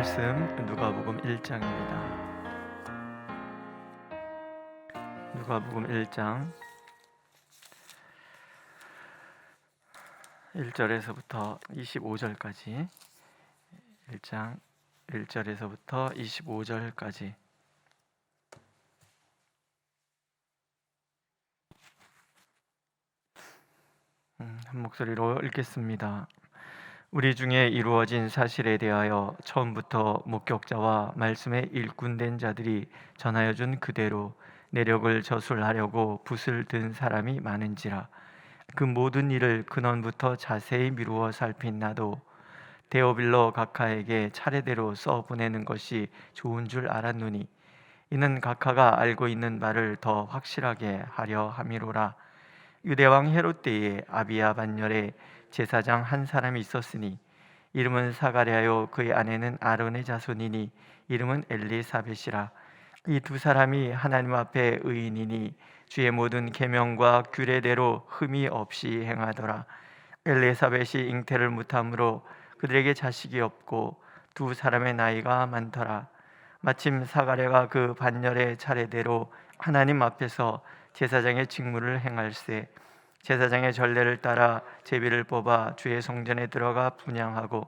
말씀 누가복음 1장입니다. 누가복음 1장 1절에서부터 25절까지 1장 1절에서부터 25절까지 한 목소리로 읽겠습니다. 우리 중에 이루어진 사실에 대하여 처음부터 목격자와 말씀의 일꾼된 자들이 전하여 준 그대로 내력을 저술하려고 붓을 든 사람이 많은지라. 그 모든 일을 근원부터 자세히 미루어 살핀 나도 데오빌로 각하에게 차례대로 써 보내는 것이 좋은 줄 알았노니 이는 각하가 알고 있는 바를 더 확실하게 하려 함이로라. 유대왕 헤롯 때에 아비야 반열에 제사장 한 사람이 있었으니 이름은 사가랴요 그의 아내는 아론의 자손이니 이름은 엘리사벳이라. 이 두 사람이 하나님 앞에 의인이니 주의 모든 계명과 규례대로 흠이 없이 행하더라. 엘리사벳이 잉태를 못함으로 그들에게 자식이 없고 두 사람의 나이가 많더라. 마침 사가랴가 그 반열의 차례대로 하나님 앞에서 제사장의 직무를 행할세 제사장의 전례를 따라 제비를 뽑아 주의 성전에 들어가 분향하고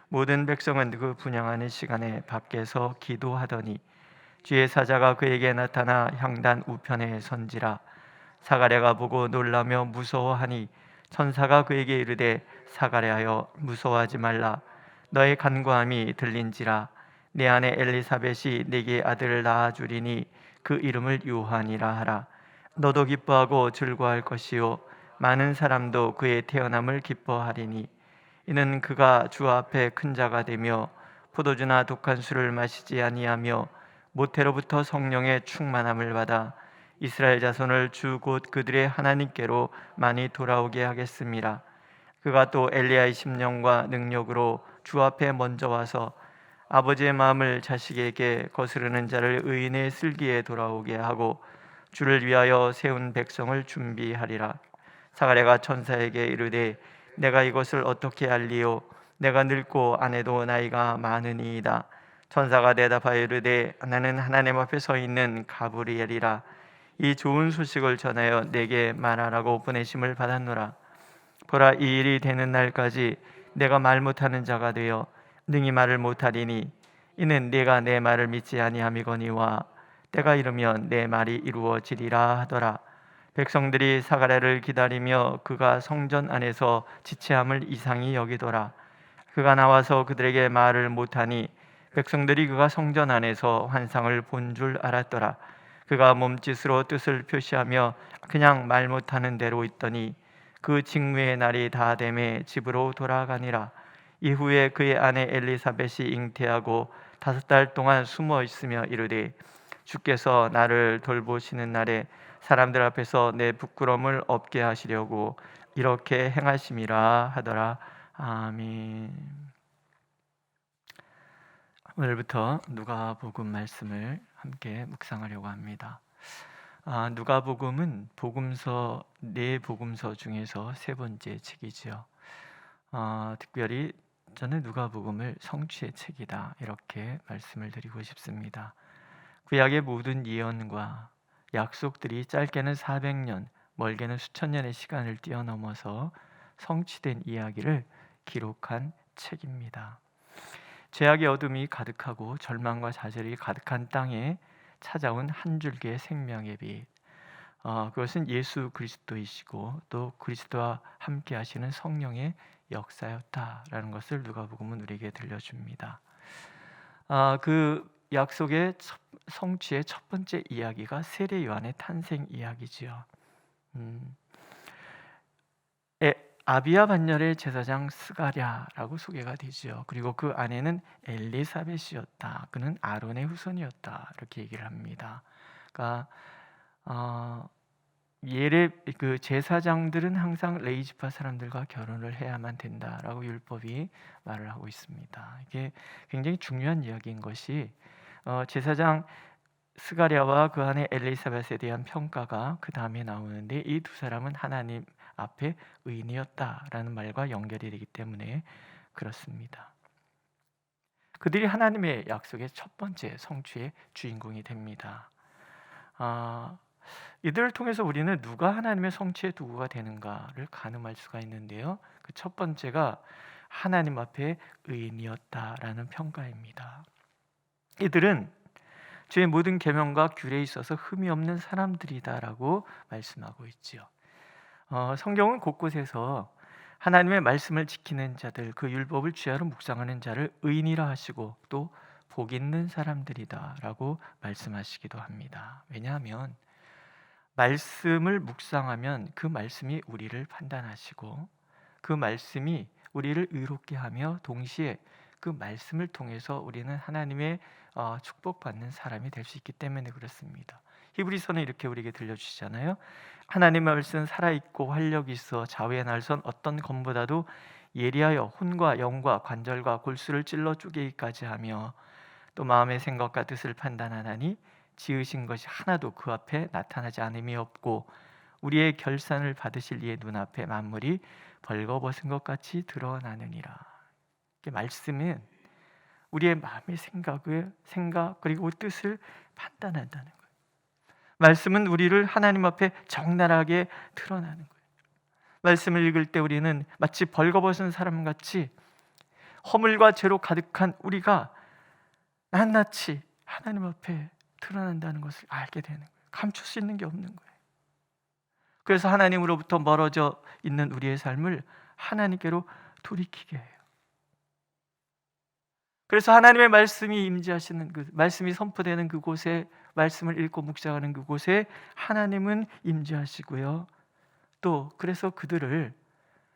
모든 백성은 그 분향하는 시간에 밖에서 기도하더니 주의 사자가 그에게 나타나 향단 우편에 선지라. 사가랴가 보고 놀라며 무서워하니 천사가 그에게 이르되 사가랴여 무서워하지 말라. 너의 간구함이 들린지라. 내 아내 엘리사벳이 네게 아들을 낳아주리니 그 이름을 요한이라 하라. 너도 기뻐하고 즐거워할 것이요 많은 사람도 그의 태어남을 기뻐하리니 이는 그가 주 앞에 큰 자가 되며 포도주나 독한 술을 마시지 아니하며 모태로부터 성령의 충만함을 받아 이스라엘 자손을 주 곧 그들의 하나님께로 많이 돌아오게 하겠습니다. 그가 또 엘리야의 심령과 능력으로 주 앞에 먼저 와서 아버지의 마음을 자식에게 거스르는 자를 의인의 슬기에 돌아오게 하고 주를 위하여 세운 백성을 준비하리라. 사가랴가 천사에게 이르되 내가 이것을 어떻게 알리요? 내가 늙고 아내도 나이가 많으니이다. 천사가 대답하여 이르되 나는 하나님 앞에 서 있는 가브리엘이라. 이 좋은 소식을 전하여 내게 말하라고 보내심을 받았노라. 보라, 이 일이 되는 날까지 내가 말 못하는 자가 되어 능히 말을 못하리니 이는 네가 내 말을 믿지 아니함이거니와 때가 이르면 내 말이 이루어지리라 하더라. 백성들이 사가랴를 기다리며 그가 성전 안에서 지체함을 이상히 여기더라. 그가 나와서 그들에게 말을 못하니 백성들이 그가 성전 안에서 환상을 본 줄 알았더라. 그가 몸짓으로 뜻을 표시하며 그냥 말 못하는 대로 있더니 그 직무의 날이 다 되매 집으로 돌아가니라. 이후에 그의 아내 엘리사벳이 잉태하고 5달 동안 숨어 있으며 이르되 주께서 나를 돌보시는 날에 사람들 앞에서 내 부끄러움을 없게 하시려고 이렇게 행하심이라 하더라. 아멘. 오늘부터 누가복음 말씀을 함께 묵상하려고 합니다. 누가복음은 복음서 네 복음서 중에서 세 번째 책이지요. 특별히 저는 누가복음을 성취의 책이다 이렇게 말씀을 드리고 싶습니다. 구약의 모든 예언과 약속들이 짧게는 400년, 멀게는 수천 년의 시간을 뛰어넘어서 성취된 이야기를 기록한 책입니다. 죄악의 어둠이 가득하고 절망과 좌절이 가득한 땅에 찾아온 한 줄기의 생명의 빛, 그것은 예수 그리스도이시고 또 그리스도와 함께 하시는 성령의 역사였다라는 것을 누가복음은 우리에게 들려줍니다. 그 약속의 성취의 첫 번째 이야기가 세례 요한의 탄생 이야기지요. 아비야 반열의 제사장 스가랴라고 소개가 되지요. 그리고 그 아내는 엘리사벳이었다. 그는 아론의 후손이었다. 이렇게 얘기를 합니다. 그러니까 그 제사장들은 항상 레위지파 사람들과 결혼을 해야만 된다라고 율법이 말을 하고 있습니다. 이게 굉장히 중요한 이야기인 것이 제사장 스가랴와 그 아내 엘리사벳에 대한 평가가 그 다음에 나오는데 이 두 사람은 하나님 앞에 의인이었다라는 말과 연결이 되기 때문에 그렇습니다. 그들이 하나님의 약속의 첫 번째 성취의 주인공이 됩니다. 이들을 통해서 우리는 누가 하나님의 성취의 도구가 되는가를 가늠할 수가 있는데요. 그 첫 번째가 하나님 앞에 의인이었다라는 평가입니다. 이들은 주의 모든 계명과 규례에 있어서 흠이 없는 사람들이다라고 말씀하고 있지요. 성경은 곳곳에서 하나님의 말씀을 지키는 자들, 그 율법을 주야로 묵상하는 자를 의인이라 하시고 또 복 있는 사람들이다라고 말씀하시기도 합니다. 왜냐하면 말씀을 묵상하면 그 말씀이 우리를 판단하시고 그 말씀이 우리를 의롭게 하며 동시에 그 말씀을 통해서 우리는 하나님의 축복받는 사람이 될 수 있기 때문에 그렇습니다. 히브리서는 이렇게 우리에게 들려주시잖아요. 하나님의 말씀은 살아있고 활력이 있어 좌우의 날선 어떤 검보다도 예리하여 혼과 영과 관절과 골수를 찔러 쪼개기까지 하며 또 마음의 생각과 뜻을 판단하나니 지으신 것이 하나도 그 앞에 나타나지 않음이 없고 우리의 결산을 받으실 이의 눈앞에 만물이 벌거벗은 것 같이 드러나느니라. 말씀은 우리의 마음의 생각 그리고 뜻을 판단한다는 거예요. 말씀은 우리를 하나님 앞에 적나라하게 드러나는 거예요. 말씀을 읽을 때 우리는 마치 벌거벗은 사람같이 허물과 죄로 가득한 우리가 낱낱이 하나님 앞에 드러난다는 것을 알게 되는 거예요. 감출 수 있는 게 없는 거예요. 그래서 하나님으로부터 멀어져 있는 우리의 삶을 하나님께로 돌이키게 해요. 그래서 하나님의 말씀이 임재하시는 그 말씀이 선포되는 그곳에 말씀을 읽고 묵상하는 그곳에 하나님은 임재하시고요. 또 그래서 그들을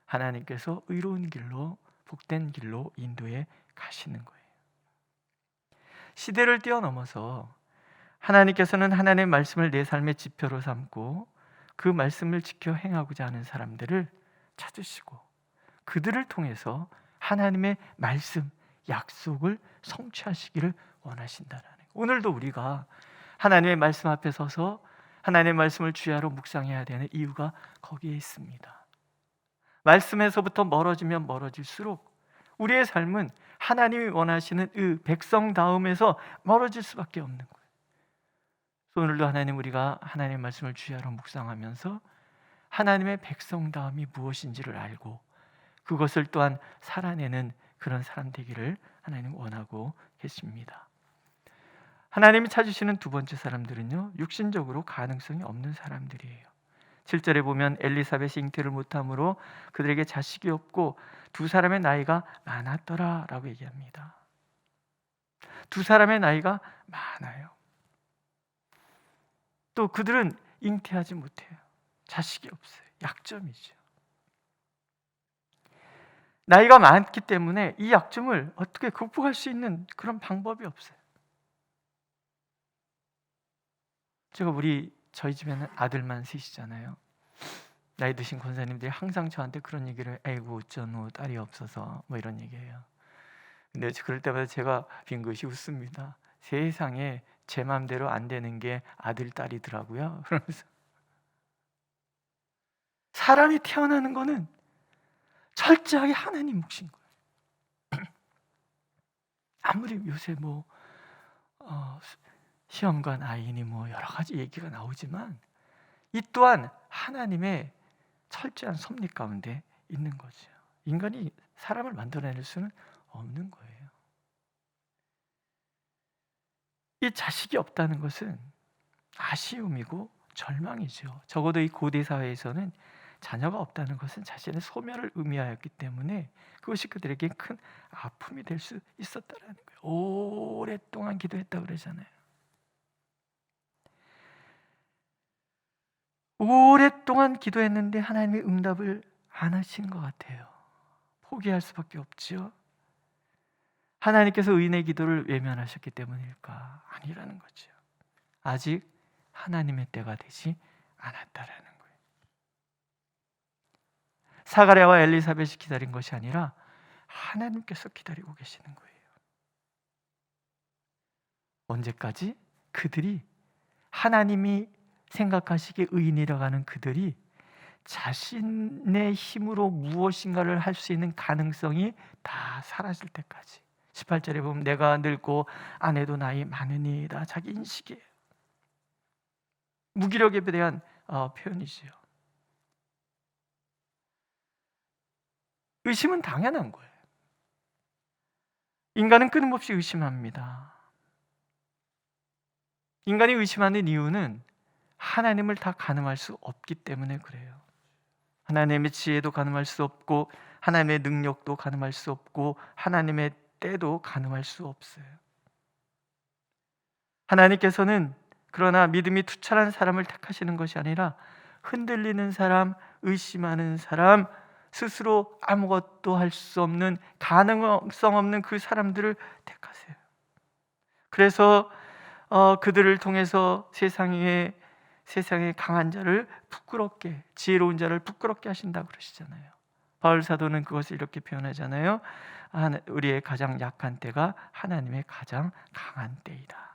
하나님께서 의로운 길로 복된 길로 인도해 가시는 거예요. 시대를 뛰어넘어서 하나님께서는 하나님의 말씀을 내 삶의 지표로 삼고 그 말씀을 지켜 행하고자 하는 사람들을 찾으시고 그들을 통해서 하나님의 말씀, 약속을 성취하시기를 원하신다는 거예요. 오늘도 우리가 하나님의 말씀 앞에 서서 하나님의 말씀을 주야로 묵상해야 되는 이유가 거기에 있습니다. 말씀에서부터 멀어지면 멀어질수록 우리의 삶은 하나님이 원하시는 그 백성다움에서 멀어질 수밖에 없는 거예요. 오늘도 하나님 우리가 하나님의 말씀을 주야로 묵상하면서 하나님의 백성다움이 무엇인지를 알고 그것을 또한 살아내는 그런 사람 되기를 하나님 원하고 계십니다. 하나님이 찾으시는 두 번째 사람들은요, 육신적으로 가능성이 없는 사람들이에요. 7절에 보면 엘리사벳이 잉태를 못함으로 그들에게 자식이 없고 두 사람의 나이가 많았더라 라고 얘기합니다. 두 사람의 나이가 많아요. 또 그들은 잉태하지 못해요. 자식이 없어요. 약점이죠. 나이가 많기 때문에 이 약점을 어떻게 극복할 수 있는 그런 방법이 없어요. 저희 집에는 아들만 셋이잖아요. 나이 드신 권사님들이 항상 저한테 그런 얘기를 아이고 어쩌노 딸이 없어서 뭐 이런 얘기해요. 근데 그럴 때마다 제가 빙긋이 웃습니다. 세상에 제 마음대로 안 되는 게 아들 딸이더라고요. 그러면서 사람이 태어나는 거는 철저하게 하나님 몫인 거예요. 아무리 요새 시험관 아이니 여러 가지 얘기가 나오지만 이 또한 하나님의 철저한 섭리 가운데 있는 거죠. 인간이 사람을 만들어낼 수는 없는 거예요. 이 자식이 없다는 것은 아쉬움이고 절망이죠. 적어도 이 고대 사회에서는 자녀가 없다는 것은 자신의 소멸을 의미하였기 때문에 그것이 그들에게 큰 아픔이 될 수 있었다라는 거예요. 오랫동안 기도했다고 그러잖아요. 오랫동안 기도했는데 하나님이 응답을 안 하신 것 같아요. 포기할 수밖에 없지요. 하나님께서 의인의 기도를 외면하셨기 때문일까? 아니라는 거죠. 아직 하나님의 때가 되지 않았다라는 거예요. 사가랴와 엘리사벳이 기다린 것이 아니라 하나님께서 기다리고 계시는 거예요. 언제까지? 그들이 하나님이 생각하시기에 의인이라고 하는 그들이 자신의 힘으로 무엇인가를 할 수 있는 가능성이 다 사라질 때까지, 18절에 보면 내가 늙고 아내도 나이 많으니이다. 자기 인식이에요. 무기력에 대한 표현이지요. 의심은 당연한 거예요. 인간은 끊임없이 의심합니다. 인간이 의심하는 이유는 하나님을 다 가늠할 수 없기 때문에 그래요. 하나님의 지혜도 가늠할 수 없고 하나님의 능력도 가늠할 수 없고 하나님의 때도 가늠할 수 없어요. 하나님께서는 그러나 믿음이 투철한 사람을 택하시는 것이 아니라 흔들리는 사람, 의심하는 사람, 스스로 아무것도 할 수 없는, 가능성 없는 그 사람들을 택하세요. 그래서 그들을 통해서 세상의 강한 자를 부끄럽게, 지혜로운 자를 부끄럽게 하신다고 그러시잖아요. 바울 사도는 그것을 이렇게 표현하잖아요. 우리의 가장 약한 때가 하나님의 가장 강한 때이다.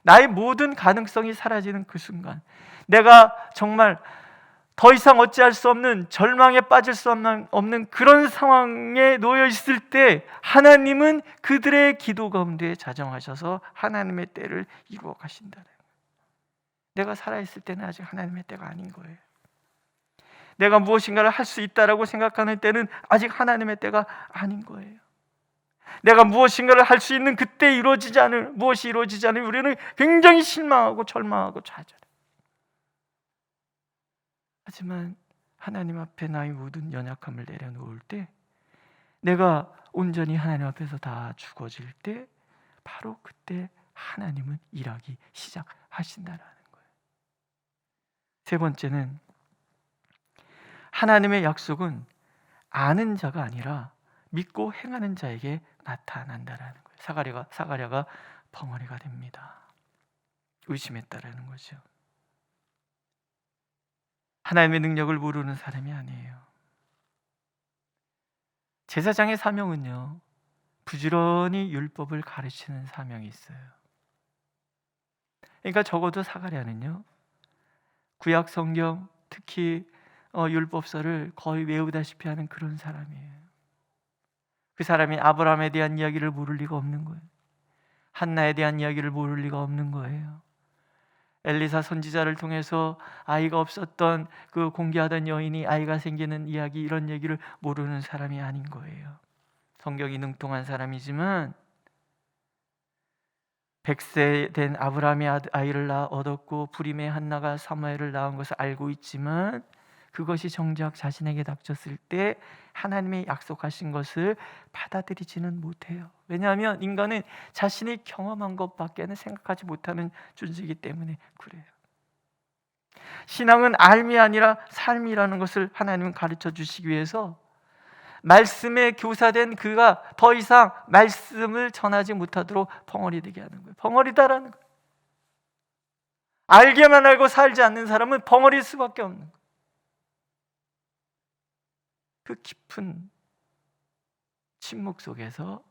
나의 모든 가능성이 사라지는 그 순간, 내가 정말 더 이상 어찌할 수 없는, 절망에 빠질 수 없는 그런 상황에 놓여 있을 때 하나님은 그들의 기도 가운데 자정하셔서 하나님의 때를 이루어 가신다는 거예요. 내가 살아있을 때는 아직 하나님의 때가 아닌 거예요. 내가 무엇인가를 할 수 있다라고 생각하는 때는 아직 하나님의 때가 아닌 거예요. 내가 무엇인가를 할 수 있는 그때 무엇이 이루어지지 않으면 우리는 굉장히 실망하고 절망하고 좌절해요. 하지만 하나님 앞에 나의 모든 연약함을 내려놓을 때, 내가 온전히 하나님 앞에서 다 죽어질 때, 바로 그때 하나님은 일하기 시작하신다라는 거예요. 세 번째는 하나님의 약속은 아는 자가 아니라 믿고 행하는 자에게 나타난다라는 거예요. 사가랴가 벙어리가 됩니다. 의심했다라는 거죠. 하나님의 능력을 모르는 사람이 아니에요. 제사장의 사명은요, 부지런히 율법을 가르치는 사명이 있어요. 그러니까 적어도 사가랴는요, 구약 성경, 특히 율법서를 거의 외우다시피 하는 그런 사람이에요. 그 사람이 아브라함에 대한 이야기를 모를 리가 없는 거예요. 한나에 대한 이야기를 모를 리가 없는 거예요. 엘리사 선지자를 통해서 아이가 없었던 그 공개하던 여인이 아이가 생기는 이야기, 이런 얘기를 모르는 사람이 아닌 거예요. 성경이 능통한 사람이지만 100세 된 아브라함이 아이를 얻었고 부림의 한나가 사무엘을 낳은 것을 알고 있지만 그것이 정작 자신에게 닥쳤을 때 하나님의 약속하신 것을 받아들이지는 못해요. 왜냐하면 인간은 자신이 경험한 것밖에는 생각하지 못하는 존재이기 때문에 그래요. 신앙은 알미 아니라 삶이라는 것을 하나님은 가르쳐 주시기 위해서 말씀에 교사된 그가 더 이상 말씀을 전하지 못하도록 벙어리 되게 하는 거예요. 벙어리다라는 거예요. 알게만 알고 살지 않는 사람은 벙어리일 수밖에 없는 거예요. 그 깊은 침묵 속에서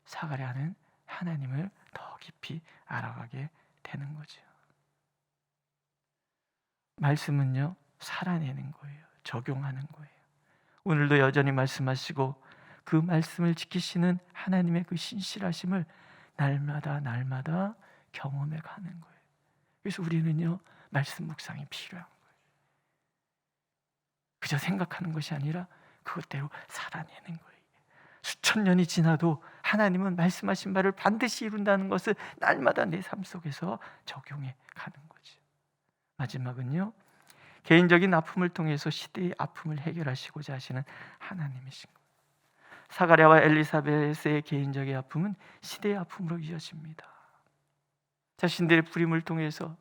사가랴는 하나님을 더 깊이 알아가게 되는 거죠. 말씀은요, 살아내는 거예요. 적용하는 거예요. 오늘도 여전히 말씀하시고 그 말씀을 지키시는 하나님의 그 신실하심을 날마다 경험해 가는 거예요. 그래서 우리는요, 말씀 묵상이 필요한 거예요. 그저 생각하는 것이 아니라 그것대로 살아내는 거예요. 수천 년이 지나도 하나님은 말씀하신 바를 반드시 이룬다는 것을 날마다 내 삶 속에서 적용해 가는 거죠. 마지막은요, 개인적인 아픔을 통해서 시대의 아픔을 해결하시고자 하시는 하나님이신 거예요. 사가랴와 엘리사벳의 개인적인 아픔은 시대의 아픔으로 이어집니다. 자신들의 부림을 통해서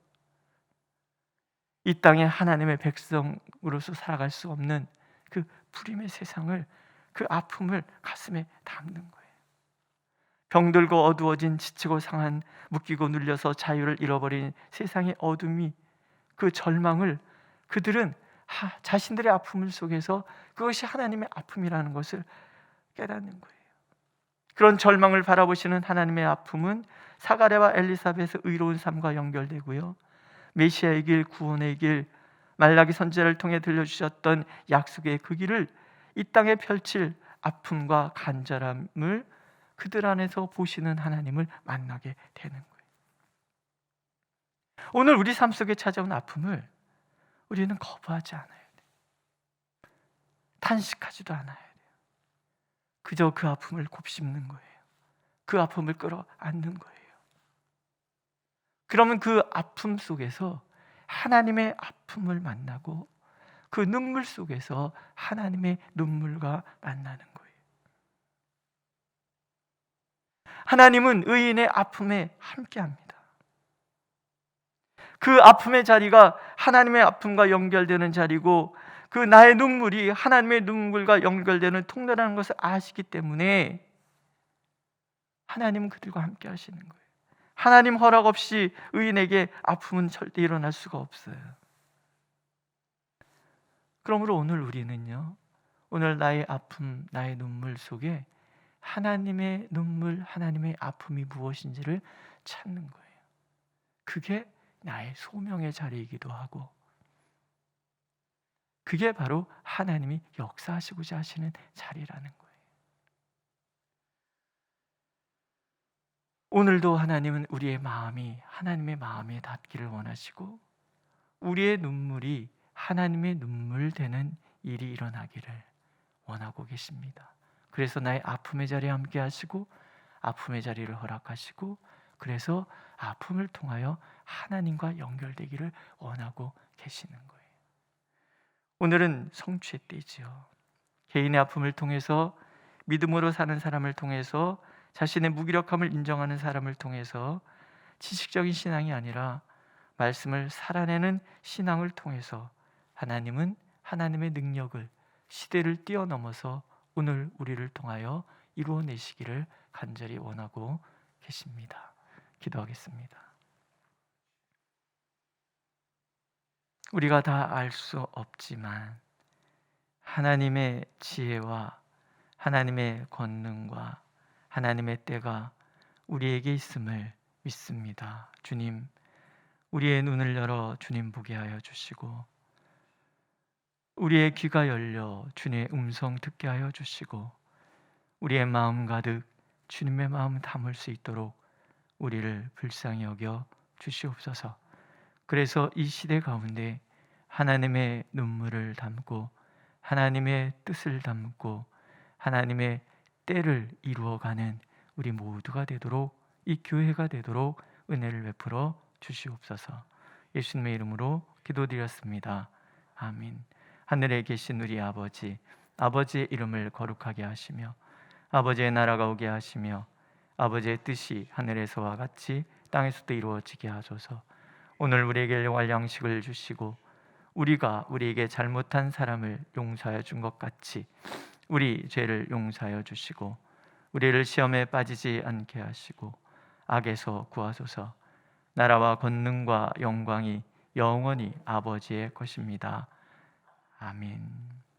이 땅에 하나님의 백성으로서 살아갈 수 없는 그 부림의 세상을, 그 아픔을 가슴에 담는 거예요. 병들고 어두워진, 지치고 상한, 묶이고 눌려서 자유를 잃어버린 세상의 어둠이, 그 절망을 그들은 자신들의 아픔 속에서 그것이 하나님의 아픔이라는 것을 깨닫는 거예요. 그런 절망을 바라보시는 하나님의 아픔은 사가랴와 엘리사벳의 의로운 삶과 연결되고요, 메시아의 길, 구원의 길, 말라기 선지자를 통해 들려주셨던 약속의 그 길을 이 땅에 펼칠 아픔과 간절함을 그들 안에서 보시는 하나님을 만나게 되는 거예요. 오늘 우리 삶 속에 찾아온 아픔을 우리는 거부하지 않아야 돼요. 탄식하지도 않아야 돼요. 그저 그 아픔을 곱씹는 거예요. 그 아픔을 끌어안는 거예요. 그러면 그 아픔 속에서 하나님의 아픔을 만나고 그 눈물 속에서 하나님의 눈물과 만나는 거예요. 하나님은 의인의 아픔에 함께합니다. 그 아픔의 자리가 하나님의 아픔과 연결되는 자리고 그 나의 눈물이 하나님의 눈물과 연결되는 통로라는 것을 아시기 때문에 하나님은 그들과 함께 하시는 거예요. 하나님 허락 없이 의인에게 아픔은 절대 일어날 수가 없어요. 그러므로 오늘 우리는요, 오늘 나의 아픔, 나의 눈물 속에 하나님의 눈물, 하나님의 아픔이 무엇인지를 찾는 거예요. 그게 나의 소명의 자리이기도 하고 그게 바로 하나님이 역사하시고자 하시는 자리라는 거예요. 오늘도 하나님은 우리의 마음이 하나님의 마음에 닿기를 원하시고 우리의 눈물이 하나님의 눈물 되는 일이 일어나기를 원하고 계십니다. 그래서 나의 아픔의 자리에 함께 하시고 아픔의 자리를 허락하시고 그래서 아픔을 통하여 하나님과 연결되기를 원하고 계시는 거예요. 오늘은 성취의 때이지요. 개인의 아픔을 통해서 믿음으로 사는 사람을 통해서 자신의 무기력함을 인정하는 사람을 통해서 지식적인 신앙이 아니라 말씀을 살아내는 신앙을 통해서 하나님은 하나님의 능력을 시대를 뛰어넘어서 오늘 우리를 통하여 이루어내시기를 간절히 원하고 계십니다. 기도하겠습니다. 우리가 다 알 수 없지만 하나님의 지혜와 하나님의 권능과 하나님의 때가 우리에게 있음을 믿습니다. 주님, 우리의 눈을 열어 주님 보게 하여 주시고 우리의 귀가 열려 주님의 음성 듣게 하여 주시고 우리의 마음 가득 주님의 마음 담을 수 있도록 우리를 불쌍히 여겨 주시옵소서. 그래서 이 시대 가운데 하나님의 눈물을 담고 하나님의 뜻을 담고 하나님의 때를 이루어가는 우리 모두가 되도록 이 교회가 되도록 은혜를 베풀어 주시옵소서. 예수님의 이름으로 기도드렸습니다. 아멘. 하늘에 계신 우리 아버지, 아버지의 이름을 거룩하게 하시며 아버지의 나라가 오게 하시며 아버지의 뜻이 하늘에서와 같이 땅에서도 이루어지게 하소서. 오늘 우리에게 일용할 양식을 주시고 우리가 우리에게 잘못한 사람을 용서하여 준 것 같이 우리 죄를 용서하여 주시고 우리를 시험에 빠지지 않게 하시고 악에서 구하소서. 나라와 권능과 영광이 영원히 아버지의 것입니다. 아멘.